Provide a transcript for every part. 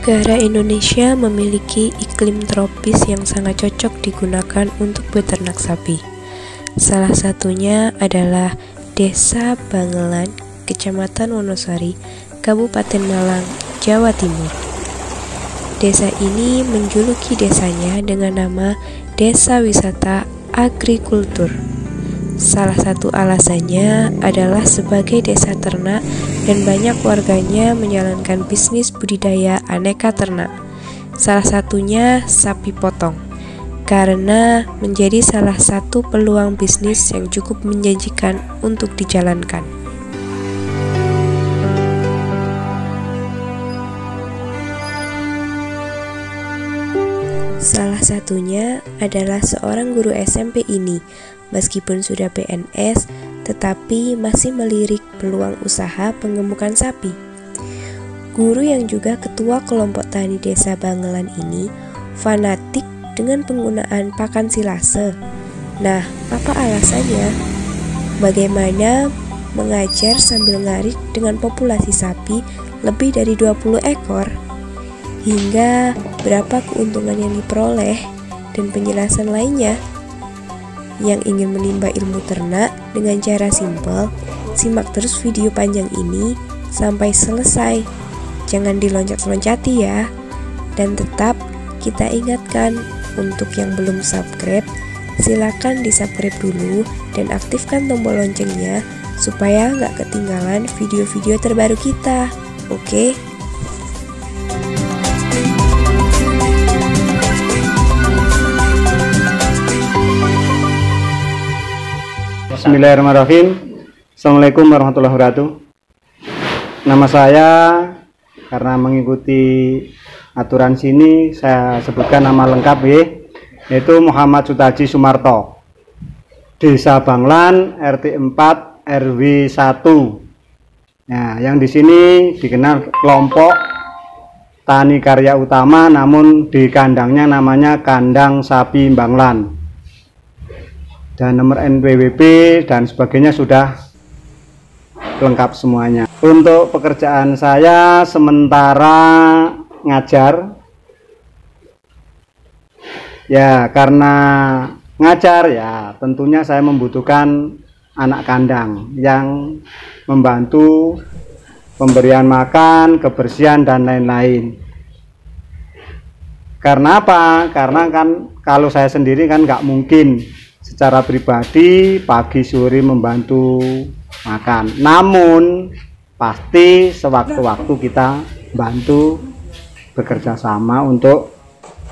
Negara Indonesia memiliki iklim tropis yang sangat cocok digunakan untuk beternak sapi. Salah satunya adalah Desa Bangelan, Kecamatan Wonosari, Kabupaten Malang, Jawa Timur. Desa ini menjuluki desanya dengan nama Desa Wisata Agrikultur. Salah satu alasannya adalah sebagai desa ternak dan banyak warganya menjalankan bisnis budidaya aneka ternak. Salah satunya sapi potong, karena menjadi salah satu peluang bisnis yang cukup menjanjikan untuk dijalankan. Salah satunya adalah seorang guru SMP ini. Meskipun sudah PNS, tetapi masih melirik peluang usaha pengemukan sapi. Guru yang juga ketua kelompok tani Desa Bangelan ini fanatik dengan penggunaan pakan silase. Nah, apa alasannya? Bagaimana mengajar sambil ngarit dengan populasi sapi lebih dari 20 ekor? Hingga berapa keuntungan yang diperoleh dan penjelasan lainnya? Yang ingin menimba ilmu ternak dengan cara simpel, simak terus video panjang ini sampai selesai. Jangan diloncat-loncati ya. Dan tetap kita ingatkan, untuk yang belum subscribe, silakan di-subscribe dulu dan aktifkan tombol loncengnya supaya nggak ketinggalan video-video terbaru kita. Oke? Bismillahirrahmanirrahim. Assalamualaikum warahmatullahi wabarakatuh. Nama saya, karena mengikuti aturan sini, saya sebutkan nama lengkap yaitu Muhammad Sutaji Sumarto, Desa Bangelan, RT 4 RW 1. Nah, yang di sini dikenal kelompok tani karya utama, namun di kandangnya namanya kandang sapi Bangelan. Dan nomor NPWP dan sebagainya sudah lengkap semuanya. Untuk pekerjaan saya sementara ngajar, ya karena ngajar ya tentunya saya membutuhkan anak kandang yang membantu pemberian makan, kebersihan dan lain-lain. Karena apa? Karena kan kalau saya sendiri kan nggak mungkin secara pribadi pagi sore membantu makan, namun pasti sewaktu-waktu kita bantu bekerja sama untuk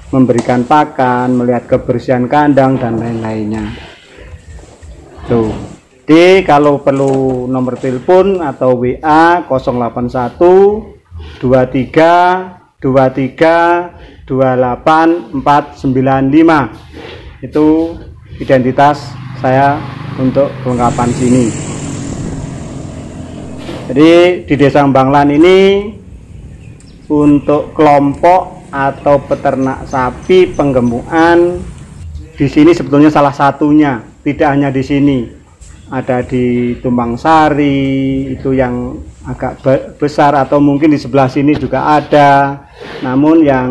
memberikan pakan, melihat kebersihan kandang dan lain-lainnya. Tuh, jadi kalau perlu nomor telepon atau WA 081 23 23 28 495 itu identitas saya untuk kelengkapan sini. Jadi di Desa Bangelan ini untuk kelompok atau peternak sapi penggemukan di sini sebetulnya salah satunya, tidak hanya di sini. Ada di Tumbang Sari itu yang agak besar, atau mungkin di sebelah sini juga ada. Namun yang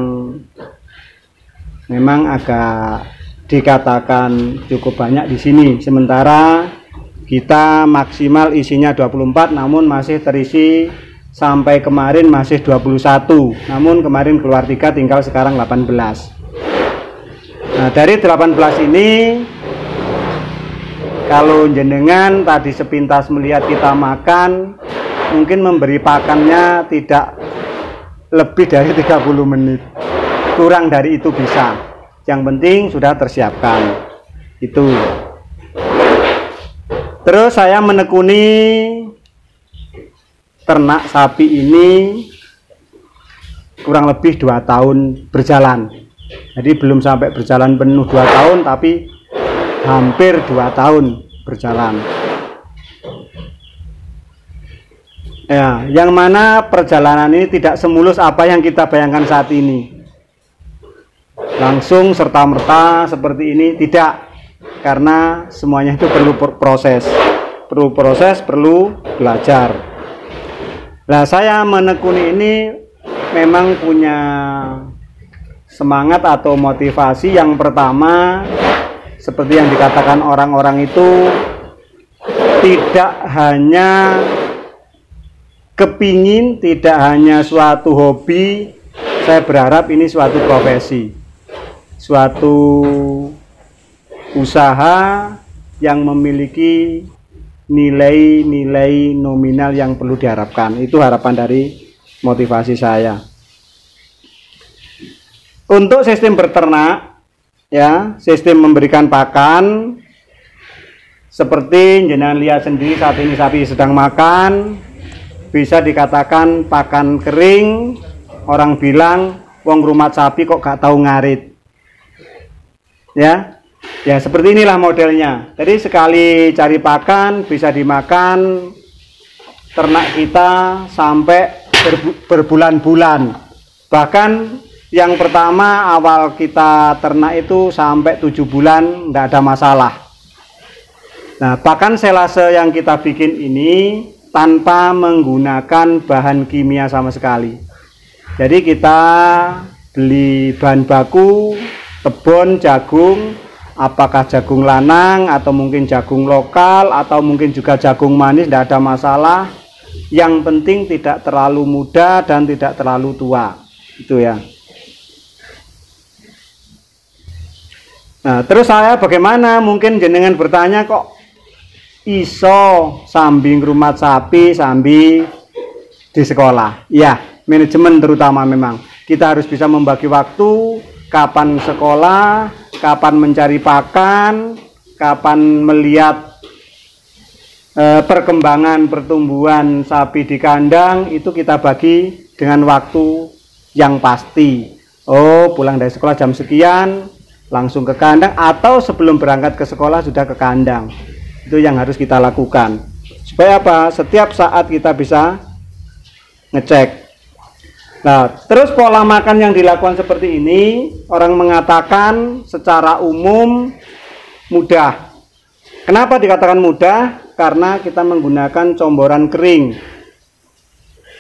memang agak dikatakan cukup banyak di sini. Sementara kita maksimal isinya 24, namun masih terisi sampai kemarin masih 21. Namun kemarin keluar 3, tinggal sekarang 18. Nah, dari 18 ini kalau jenengan tadi sepintas melihat kita makan, mungkin memberi pakannya tidak lebih dari 30 menit. Kurang dari itu bisa. Yang penting sudah tersiapkan itu. Terus saya menekuni ternak sapi ini kurang lebih 2 tahun berjalan. Jadi belum sampai berjalan penuh 2 tahun, tapi hampir 2 tahun berjalan. Ya, yang mana perjalanan ini tidak semulus apa yang kita bayangkan saat ini. Langsung serta-merta seperti ini tidak, karena semuanya itu perlu proses, perlu belajar. Nah, saya menekuni ini memang punya semangat atau motivasi. Yang pertama, seperti yang dikatakan orang-orang itu, tidak hanya kepingin, tidak hanya suatu hobi. Saya berharap ini suatu profesi, suatu usaha yang memiliki nilai-nilai nominal yang perlu diharapkan. Itu harapan dari motivasi saya. Untuk sistem berternak, ya, sistem memberikan pakan, seperti jenengan lihat sendiri saat ini sapi sedang makan, bisa dikatakan pakan kering. Orang bilang, wong rumat sapi kok gak tahu ngarit. Ya seperti inilah modelnya. Jadi sekali cari pakan bisa dimakan ternak kita sampai berbulan-bulan. Bahkan yang pertama awal kita ternak itu sampai 7 bulan tidak ada masalah. Nah, pakan selase yang kita bikin ini tanpa menggunakan bahan kimia sama sekali. Jadi kita beli bahan baku, tebon, jagung, apakah jagung lanang atau mungkin jagung lokal atau mungkin juga jagung manis, tidak ada masalah. Yang penting tidak terlalu muda dan tidak terlalu tua, itu ya. Nah, terus saya bagaimana? Mungkin jenengan bertanya, kok iso sambil ngrumat sapi sambil di sekolah? Ya, manajemen terutama memang kita harus bisa membagi waktu, kapan sekolah, kapan mencari pakan, kapan melihat perkembangan pertumbuhan sapi di kandang. Itu kita bagi dengan waktu yang pasti. Oh, pulang dari sekolah jam sekian langsung ke kandang, atau sebelum berangkat ke sekolah sudah ke kandang. Itu yang harus kita lakukan supaya apa? Setiap saat kita bisa ngecek. Nah, terus pola makan yang dilakukan seperti ini, orang mengatakan secara umum mudah. Kenapa dikatakan mudah? Karena kita menggunakan comboran kering.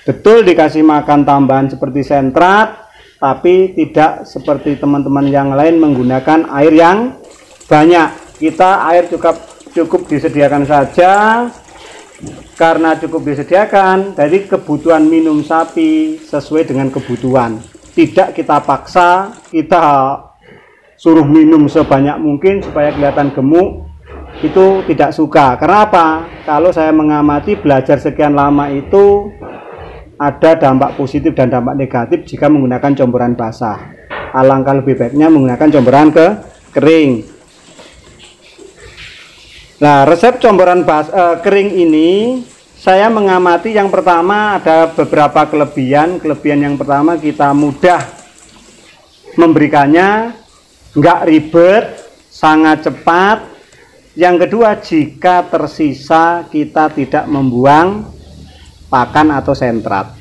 Betul dikasih makan tambahan seperti sentrat, tapi tidak seperti teman-teman yang lain menggunakan air yang banyak. Kita air cukup disediakan saja. Karena cukup disediakan, dari kebutuhan minum sapi sesuai dengan kebutuhan. Tidak kita paksa, kita suruh minum sebanyak mungkin supaya kelihatan gemuk. Itu tidak suka. Karena apa? Kalau saya mengamati belajar sekian lama itu ada dampak positif dan dampak negatif jika menggunakan comboran basah. Alangkah lebih baiknya menggunakan comboran kering. Nah, resep comboran kering ini saya mengamati yang pertama ada beberapa kelebihan. Kelebihan yang pertama, kita mudah memberikannya, nggak ribet, sangat cepat. Yang kedua, jika tersisa kita tidak membuang pakan atau sentrat.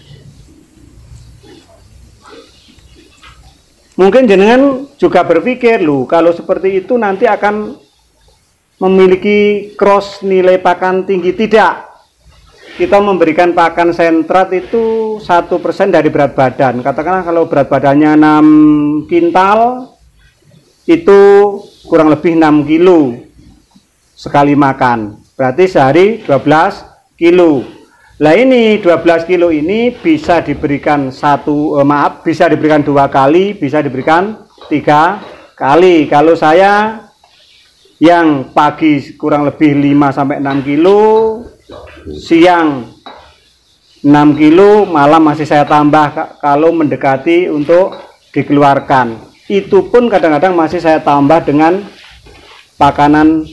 Mungkin jenengan juga berpikir, loh, kalau seperti itu nanti akan memiliki cross nilai pakan tinggi. Tidak. Kita memberikan pakan sentrat itu 1% dari berat badan. Katakanlah kalau berat badannya 6 kintal, itu kurang lebih 6 kilo sekali makan. Berarti sehari 12 kilo. Nah, ini 12 kilo ini bisa diberikan bisa diberikan 2 kali, bisa diberikan 3 kali. Kalau saya yang pagi kurang lebih 5-6 kilo, siang 6 kilo, malam masih saya tambah kalau mendekati untuk dikeluarkan. Itu pun kadang-kadang masih saya tambah dengan pakanan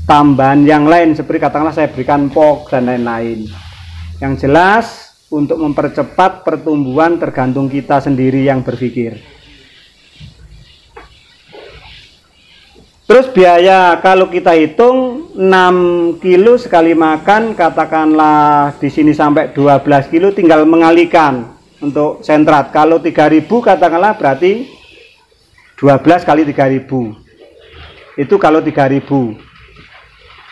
tambahan yang lain, seperti katakanlah saya berikan pok dan lain-lain. Yang jelas untuk mempercepat pertumbuhan tergantung kita sendiri yang berpikir. Terus biaya kalau kita hitung 6 kilo sekali makan, katakanlah di sini sampai 12 kilo, tinggal mengalikan untuk sentrat. Kalau 3.000 katakanlah berarti 12 kali 3.000. Itu kalau 3.000.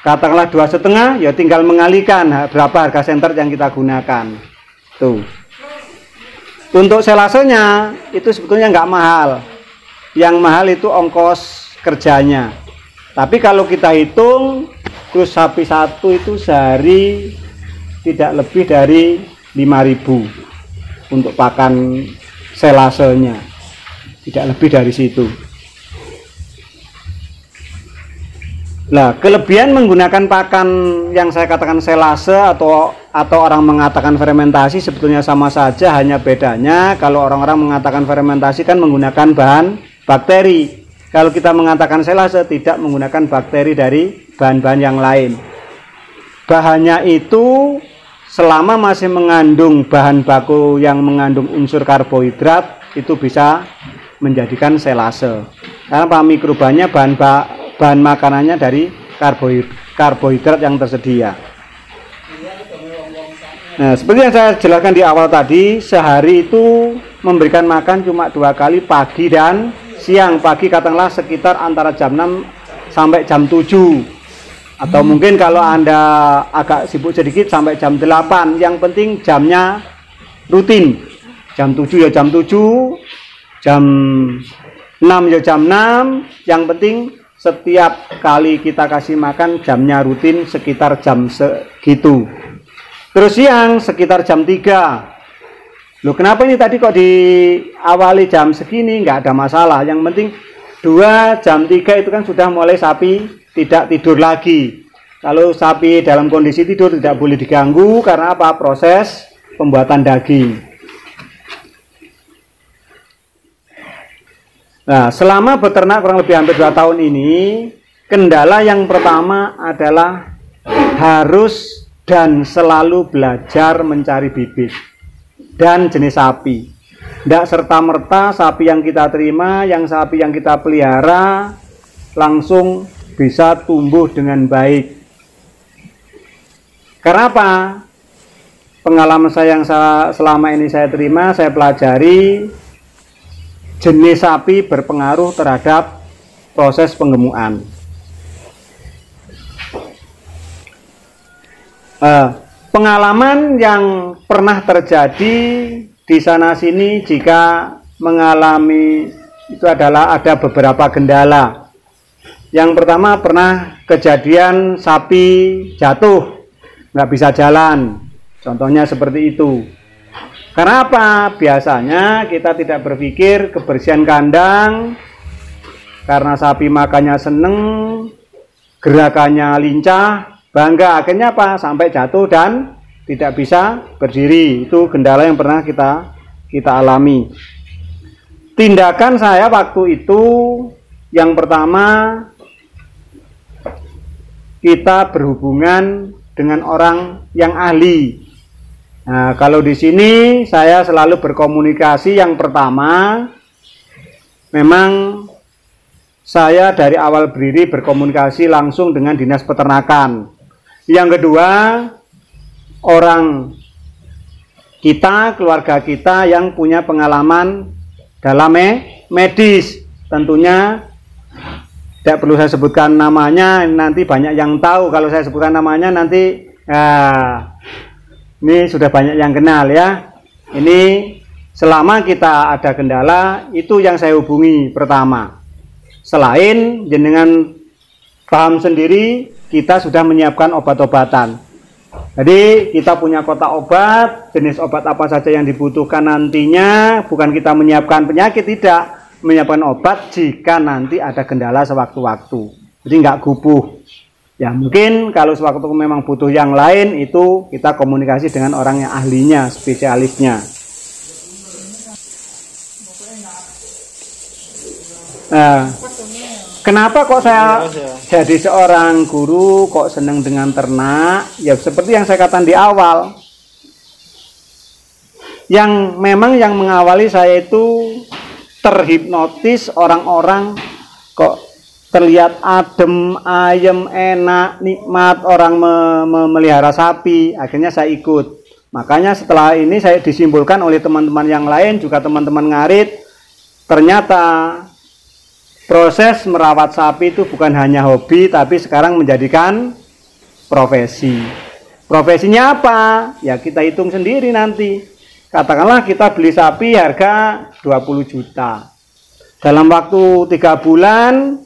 Katakanlah 2,5, ya tinggal mengalikan berapa harga sentrat yang kita gunakan. Tuh. Untuk selasenya itu sebetulnya nggak mahal. Yang mahal itu ongkos kerjanya. Tapi kalau kita hitung, terus sapi satu itu sehari tidak lebih dari 5.000 untuk pakan selasenya, tidak lebih dari situ. Nah, kelebihan menggunakan pakan yang saya katakan selase atau orang mengatakan fermentasi sebetulnya sama saja, hanya bedanya kalau orang-orang mengatakan fermentasi kan menggunakan bahan bakteri. Kalau kita mengatakan selase tidak menggunakan bakteri dari bahan-bahan yang lain. Bahannya itu selama masih mengandung bahan baku yang mengandung unsur karbohidrat itu bisa menjadikan selase. Karena mikrobanya bahan makanannya dari karbohidrat yang tersedia. Nah, seperti yang saya jelaskan di awal tadi, sehari itu memberikan makan cuma 2 kali, pagi dan siang. Pagi katakanlah sekitar antara jam 6 sampai jam 7. Atau mungkin kalau Anda agak sibuk sedikit sampai jam 8. Yang penting jamnya rutin. Jam 7 ya jam 7, jam 6 ya jam 6. Yang penting setiap kali kita kasih makan jamnya rutin sekitar jam segitu. Terus siang sekitar jam 3. Loh, kenapa ini tadi kok diawali jam segini? Nggak ada masalah. Yang penting 2 jam 3 itu kan sudah mulai sapi tidak tidur lagi. Kalau sapi dalam kondisi tidur tidak boleh diganggu karena apa? Proses pembuatan daging. Nah, selama beternak kurang lebih hampir 2 tahun ini, kendala yang pertama adalah harus dan selalu belajar mencari bibit dan jenis sapi. Tidak serta-merta sapi yang kita terima, sapi yang kita pelihara langsung bisa tumbuh dengan baik. Karena apa? Pengalaman saya yang selama ini saya terima, saya pelajari, jenis sapi berpengaruh terhadap proses penggemukan. Pengalaman yang pernah terjadi di sana sini jika mengalami itu adalah ada beberapa kendala. Yang pertama pernah kejadian sapi jatuh, nggak bisa jalan. Contohnya seperti itu. Karena apa? Biasanya kita tidak berpikir kebersihan kandang, karena sapi makannya seneng, gerakannya lincah, bangga. Akhirnya apa? Sampai jatuh dan tidak bisa berdiri. Itu kendala yang pernah kita alami. Tindakan saya waktu itu yang pertama, kita berhubungan dengan orang yang ahli. Nah, kalau di sini saya selalu berkomunikasi. Yang pertama, memang saya dari awal berdiri berkomunikasi langsung dengan dinas peternakan. Yang kedua, orang kita, keluarga kita yang punya pengalaman dalam medis. Tentunya tidak perlu saya sebutkan namanya, nanti banyak yang tahu. Kalau saya sebutkan namanya nanti ini sudah banyak yang kenal ya. Ini selama kita ada kendala, itu yang saya hubungi pertama. Selain jenengan paham sendiri, kita sudah menyiapkan obat-obatan. Jadi kita punya kotak obat, jenis obat apa saja yang dibutuhkan nantinya. Bukan kita menyiapkan penyakit, tidak. Menyiapkan obat jika nanti ada kendala sewaktu-waktu. Jadi nggak gupuh. Ya mungkin kalau sewaktu memang butuh yang lain, itu kita komunikasi dengan orang yang ahlinya, spesialisnya. Nah, kenapa kok saya jadi seorang guru kok senang dengan ternak? Ya seperti yang saya katakan di awal. Yang memang yang mengawali saya itu terhipnotis orang-orang kok terlihat adem, ayem, enak, nikmat orang memelihara sapi. Akhirnya saya ikut. Makanya setelah ini saya disimpulkan oleh teman-teman yang lain, juga teman-teman ngarit, ternyata proses merawat sapi itu bukan hanya hobi, tapi sekarang menjadikan profesi. Profesinya apa? Ya kita hitung sendiri nanti. katakanlah kita beli sapi harga 20 juta. Dalam waktu 3 bulan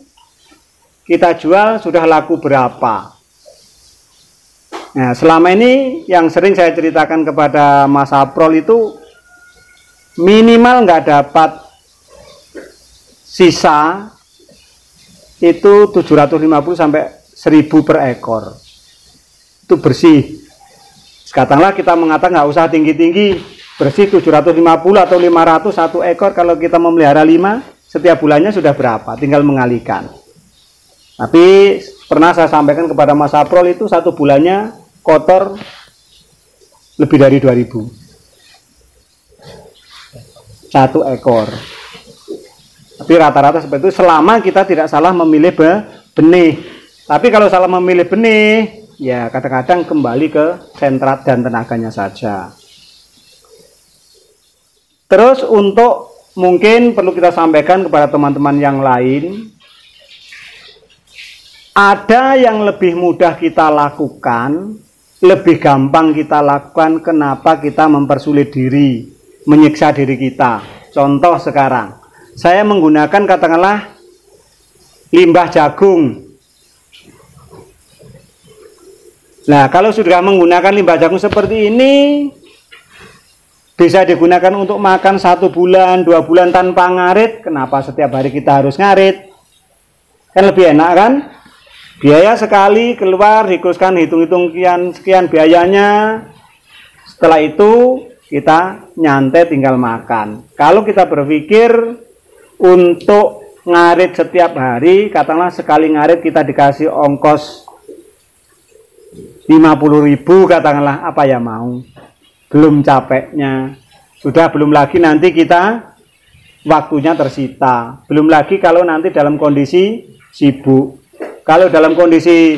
kita jual sudah laku berapa? Nah, selama ini yang sering saya ceritakan kepada Mas Aprol itu minimal nggak dapat sisa itu 750 sampai 1000 per ekor. Itu bersih. Katakanlah kita mengatakan nggak usah tinggi-tinggi, bersih 750 atau 500 satu ekor. Kalau kita memelihara 5, setiap bulannya sudah berapa? Tinggal mengalihkan. Tapi pernah saya sampaikan kepada Mas Aprol itu satu bulannya kotor lebih dari 2000 satu ekor. Tapi rata-rata seperti itu selama kita tidak salah memilih benih. Tapi kalau salah memilih benih, ya kadang-kadang kembali ke sentrat dan tenaganya saja. Terus untuk mungkin perlu kita sampaikan kepada teman-teman yang lain, ada yang lebih mudah kita lakukan, lebih gampang kita lakukan. Kenapa kita mempersulit diri, menyiksa diri kita? Contoh sekarang, saya menggunakan katakanlah limbah jagung. Nah, kalau sudah menggunakan limbah jagung seperti ini, bisa digunakan untuk makan 1 bulan, 2 bulan tanpa ngarit. Kenapa setiap hari kita harus ngarit? Kan lebih enak kan? Biaya sekali keluar, dikurskan hitung-hitung sekian biayanya. Setelah itu kita nyantai tinggal makan. Kalau kita berpikir untuk ngarit setiap hari, katakanlah sekali ngarit kita dikasih ongkos 50.000, katakanlah, apa ya mau? Belum capeknya, sudah belum lagi nanti kita waktunya tersita, belum lagi kalau nanti dalam kondisi sibuk. Kalau dalam kondisi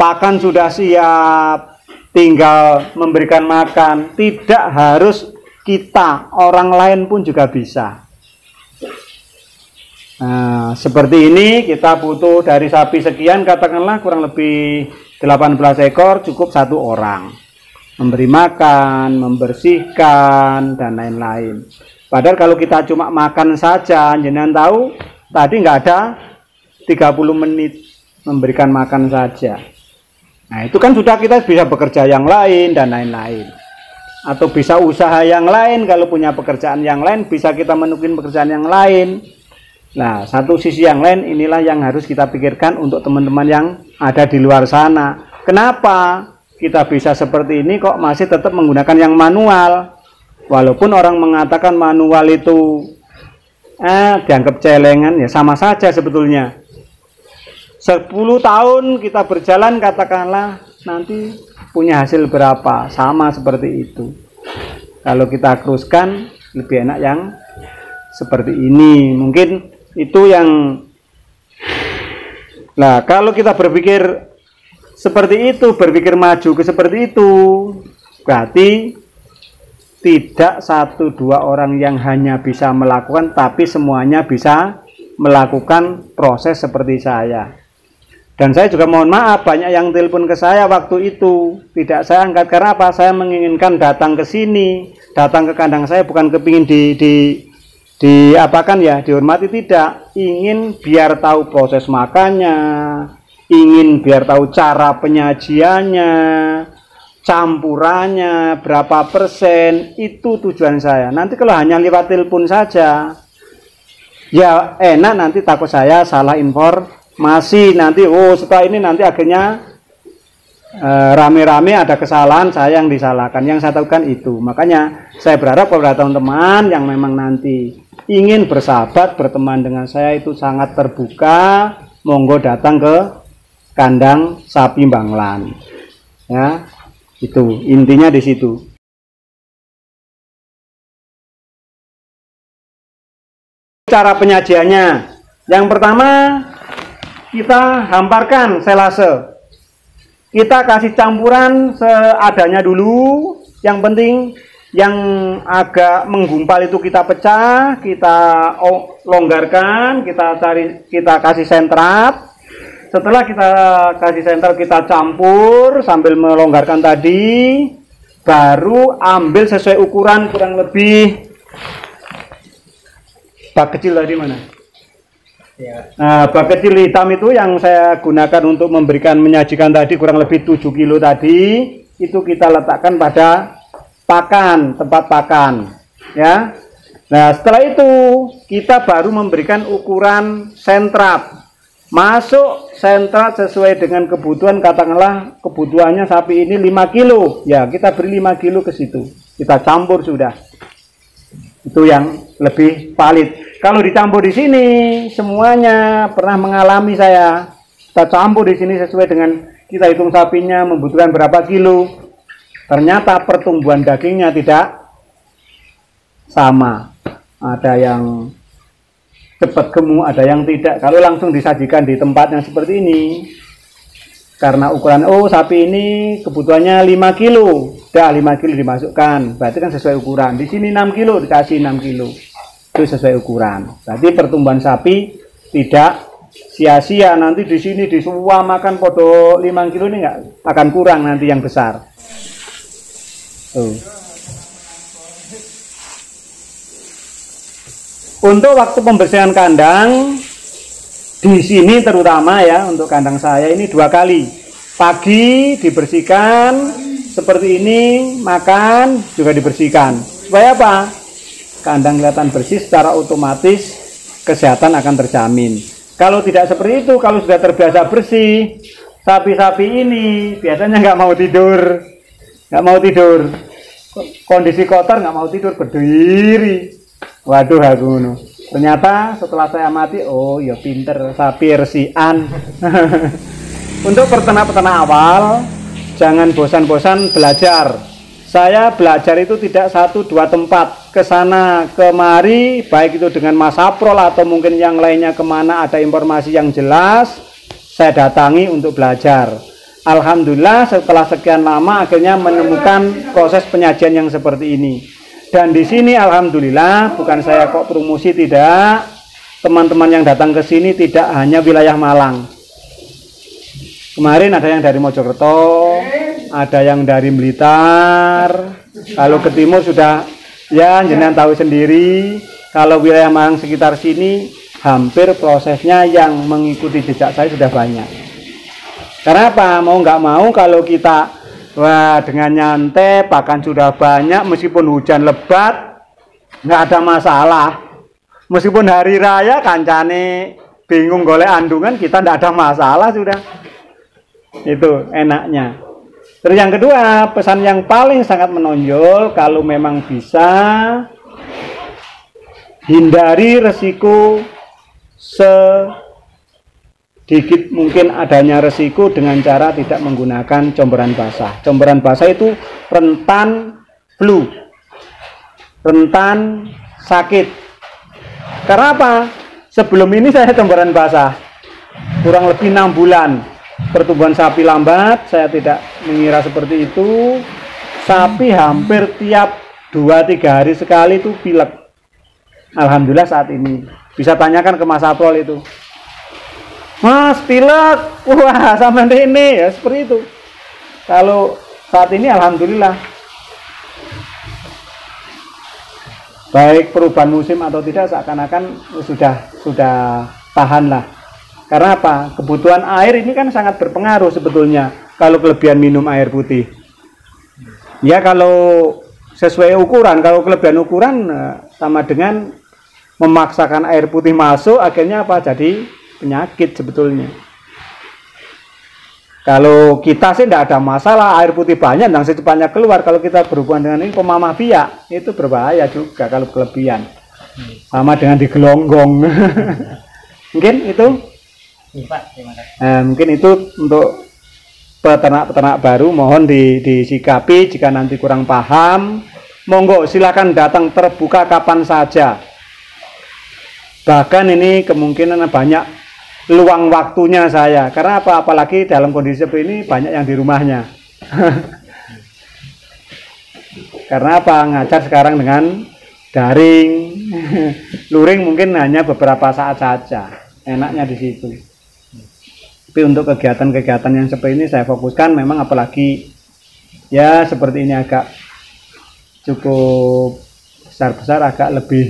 pakan sudah siap, tinggal memberikan makan, tidak harus kita, orang lain pun juga bisa. Nah, seperti ini kita butuh dari sapi sekian, katakanlah kurang lebih 18 ekor, cukup 1 orang. Memberi makan, membersihkan, dan lain-lain. Padahal kalau kita cuma makan saja, jenengan tahu, tadi nggak ada 30 menit memberikan makan saja. Nah, itu kan sudah kita bisa bekerja yang lain, dan lain-lain. Atau bisa usaha yang lain, kalau punya pekerjaan yang lain, bisa kita menukin pekerjaan yang lain. Nah, satu sisi yang lain, inilah yang harus kita pikirkan untuk teman-teman yang ada di luar sana. Kenapa kita bisa seperti ini kok masih tetap menggunakan yang manual? Walaupun orang mengatakan manual itu dianggap celengan, ya sama saja sebetulnya. 10 tahun kita berjalan, katakanlah nanti punya hasil berapa, sama seperti itu. Kalau kita teruskan, lebih enak yang seperti ini. Mungkin itu yang, nah kalau kita berpikir seperti itu, berpikir maju ke seperti itu, berarti tidak 1-2 orang yang hanya bisa melakukan, tapi semuanya bisa melakukan proses seperti saya. Dan saya juga mohon maaf, banyak yang telepon ke saya waktu itu, tidak saya angkat. Karena apa? Saya menginginkan datang ke sini, datang ke kandang saya, bukan kepingin diapakan ya, dihormati, tidak. Ingin biar tahu proses makannya, ingin biar tahu cara penyajiannya, campurannya, berapa persen, itu tujuan saya. Nanti kalau hanya lewat telepon saja, ya enak, nanti takut saya salah informasi, nanti setelah ini nanti akhirnya rame-rame ada kesalahan, saya yang disalahkan. Yang saya tahukan itu. Makanya saya berharap kepada teman-teman yang memang nanti ingin bersahabat, berteman dengan saya, itu sangat terbuka, monggo datang ke kandang sapi Banglan. Ya, itu intinya di situ. Cara penyajiannya, yang pertama kita hamparkan selase. Kita kasih campuran seadanya dulu. Yang penting yang agak menggumpal itu kita pecah, kita longgarkan, kita kasih sentrat. Setelah kita kasih sentral, kita campur sambil melonggarkan tadi, baru ambil sesuai ukuran kurang lebih bak kecil tadi mana? Nah, bak kecil hitam itu yang saya gunakan untuk menyajikan tadi kurang lebih 7 kilo tadi, itu kita letakkan pada pakan, tempat pakan ya. Nah setelah itu kita baru memberikan ukuran sentrat, masuk sentrat sesuai dengan kebutuhan. Katakanlah kebutuhannya sapi ini 5 kilo, ya kita beri 5 kilo ke situ, kita campur sudah, itu yang lebih valid. Kalau dicampur di sini semuanya pernah mengalami saya, kita campur di sini sesuai dengan kita hitung sapinya membutuhkan berapa kilo, ternyata pertumbuhan dagingnya tidak sama. Ada yang cepat gemuk, ada yang tidak. Kalau langsung disajikan di tempat yang seperti ini, karena ukuran sapi ini kebutuhannya 5 kilo, dah 5 kilo dimasukkan, berarti kan sesuai ukuran. Di sini 6 kilo dikasih 6 kilo, itu sesuai ukuran. Berarti pertumbuhan sapi tidak sia-sia. Nanti di sini semua makan podo 5 kilo ini nggak akan kurang nanti yang besar. Tuh. Untuk waktu pembersihan kandang di sini terutama ya, untuk kandang saya ini 2 kali. Pagi dibersihkan seperti ini, makan juga dibersihkan. Supaya apa? Kandang kelihatan bersih, secara otomatis kesehatan akan terjamin. Kalau tidak seperti itu, kalau sudah terbiasa bersih, sapi-sapi ini biasanya nggak mau tidur, kondisi kotor nggak mau tidur, berdiri. Waduh aku no. Ternyata setelah saya amati, oh ya pinter sapi resian. Untuk peternak-peternak awal, jangan bosan-bosan belajar. Saya belajar itu tidak 1-2 tempat, ke sana kemari, baik itu dengan Mas Aprol atau mungkin yang lainnya, kemana ada informasi yang jelas, saya datangi untuk belajar. Alhamdulillah setelah sekian lama akhirnya menemukan proses penyajian yang seperti ini. Dan di sini alhamdulillah, bukan saya kok promosi, tidak. Teman-teman yang datang ke sini tidak hanya wilayah Malang. Kemarin ada yang dari Mojokerto, ada yang dari Blitar. Kalau ke timur sudah ya jenengan tahu sendiri. Kalau wilayah Malang sekitar sini hampir prosesnya yang mengikuti jejak saya sudah banyak. Karena apa? Mau nggak mau kalau kita dengan nyantai, pakan sudah banyak, meskipun hujan lebat, nggak ada masalah. Meskipun hari raya kancane bingung golek andungan, kita nggak ada masalah sudah. Itu enaknya. Terus yang kedua, pesan yang paling sangat menonjol, kalau memang bisa hindari resiko sedikit mungkin adanya resiko dengan cara tidak menggunakan comberan basah. Comberan basah itu rentan flu, rentan sakit. Karena apa? Sebelum ini saya comberan basah kurang lebih 6 bulan. Pertumbuhan sapi lambat, saya tidak mengira seperti itu. Sapi hampir tiap 2-3 hari sekali itu pilek. Alhamdulillah saat ini. Bisa tanyakan ke Mas Aprol itu. Mas pilek, wah sama ini ya seperti itu. Kalau saat ini alhamdulillah, baik perubahan musim atau tidak seakan-akan sudah tahan lah. Karena apa? Kebutuhan air ini kan sangat berpengaruh sebetulnya. Kalau kelebihan minum air putih, ya kalau sesuai ukuran, kalau kelebihan ukuran sama dengan memaksakan air putih masuk, akhirnya apa? Jadi penyakit sebetulnya. Kalau kita sih tidak ada masalah, air putih banyak dan secepatnya keluar. Kalau kita berhubungan dengan ini pemamah biak, itu berbahaya juga kalau kelebihan. Sama dengan digelonggong. Mungkin itu. Mungkin itu untuk peternak-peternak baru, mohon disikapi. Jika nanti kurang paham, monggo silakan datang, terbuka kapan saja. Bahkan ini kemungkinan banyak luang waktunya saya. Karena apa? Apalagi dalam kondisi seperti ini banyak yang di rumahnya. Karena apa? Ngajar sekarang dengan daring, luring mungkin hanya beberapa saat saja. Enaknya di situ. Tapi untuk kegiatan-kegiatan yang seperti ini saya fokuskan, memang apalagi Ya seperti ini agak cukup besar-besar, agak lebih